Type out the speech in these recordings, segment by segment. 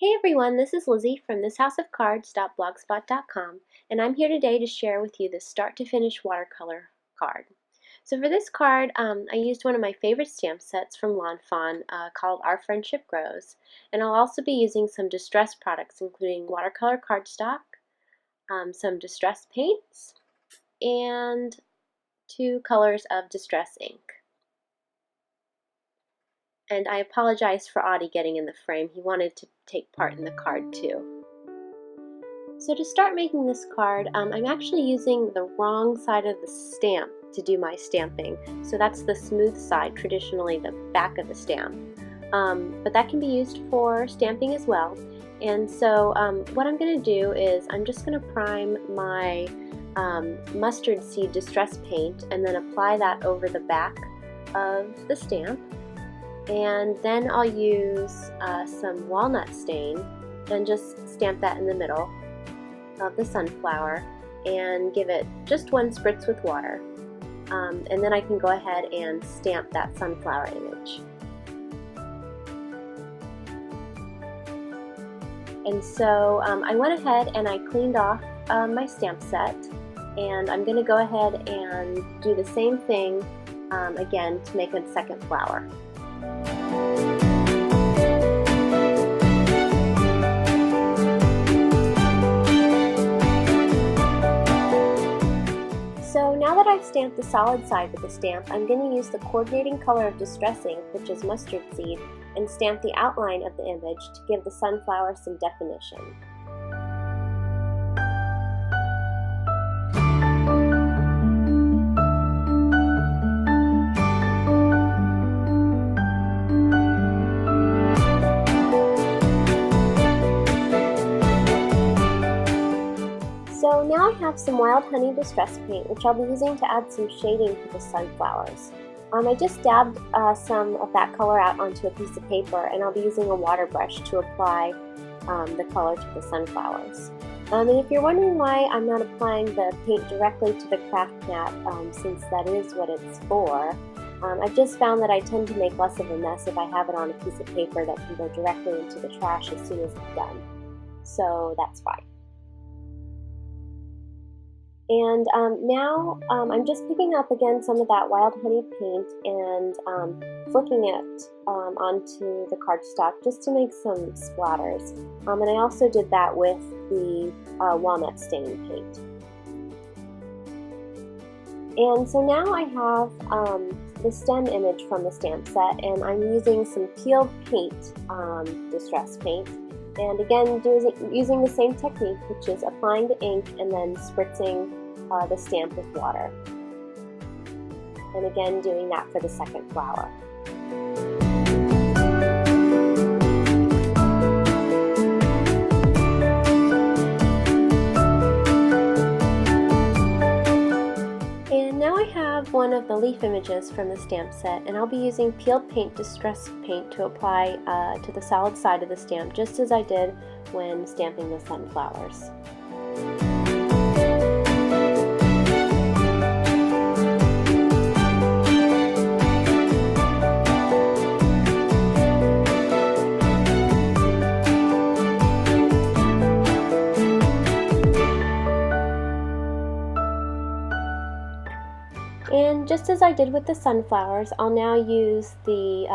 Hey everyone, this is Lizzie from thishouseofcards.blogspot.com, and I'm here today to share with you the start to finish watercolor card. So for this card, I used one of my favorite stamp sets from Lawn Fawn called Our Friendship Grows, and I'll also be using some distress products including watercolor cardstock, some distress paints, and 2 colors of distress ink. And I apologize for Audie getting in the frame. He wanted to take part in the card too. So to start making this card, I'm actually using the wrong side of the stamp to do my stamping. So that's the smooth side, traditionally the back of the stamp. But that can be used for stamping as well. And so what I'm going to do is I'm just going to prime my mustard seed distress paint and then apply that over the back of the stamp. And then I'll use some walnut stain and just stamp that in the middle of the sunflower and give it just 1 spritz with water. And then I can go ahead and stamp that sunflower image. And so I went ahead and I cleaned off my stamp set, and I'm going to go ahead and do the same thing again to make a second flower. So now that I've stamped the solid side with the stamp, I'm going to use the coordinating color of distress ink, which is mustard seed, and stamp the outline of the image to give the sunflower some definition. So now I have some Wild Honey Distress Paint, which I'll be using to add some shading to the sunflowers. I just dabbed some of that color out onto a piece of paper, and I'll be using a water brush to apply the color to the sunflowers. And if you're wondering why I'm not applying the paint directly to the craft mat, since that is what it's for, I've just found that I tend to make less of a mess if I have it on a piece of paper that can go directly into the trash as soon as it's done. So that's why. And now I'm just picking up again some of that Wild Honey paint and flicking it onto the cardstock just to make some splatters. And I also did that with the walnut stain paint. And so now I have the stem image from the stamp set, and I'm using some peeled paint, distress paint. And again, using the same technique, which is applying the ink and then spritzing the stamp with water. And again, doing that for the second flower. And now I have one of the leaf images from the stamp set, and I'll be using peeled paint distress paint to apply to the solid side of the stamp, just as I did when stamping the sunflowers. And just as I did with the sunflowers, I'll now use the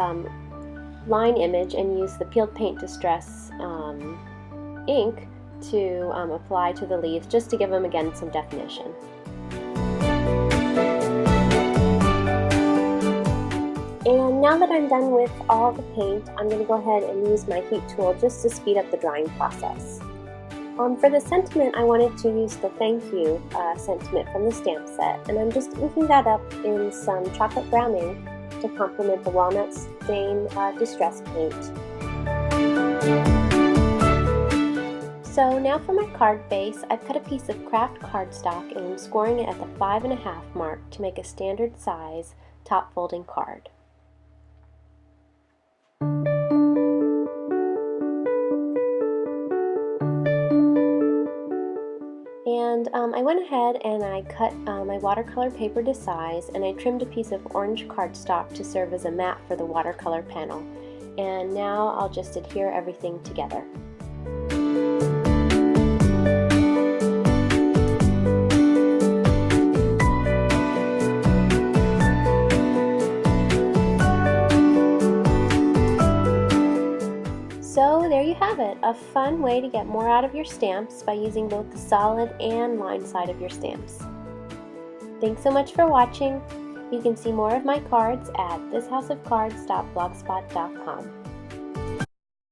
line image and use the peeled paint distress ink to apply to the leaves, just to give them again some definition. And now that I'm done with all the paint, I'm going to go ahead and use my heat tool just to speed up the drying process. For the sentiment, I wanted to use the thank you sentiment from the stamp set, and I'm just inking that up in some chocolate brown ink to complement the walnut stain distress paint. So now for my card base, I've cut a piece of craft cardstock and I'm scoring it at the 5.5 mark to make a standard size top folding card. And I went ahead and I cut my watercolor paper to size, and I trimmed a piece of orange cardstock to serve as a mat for the watercolor panel. And now I'll just adhere everything together. So there you have it, a fun way to get more out of your stamps by using both the solid and lined side of your stamps. Thanks so much for watching. You can see more of my cards at thishouseofcards.blogspot.com.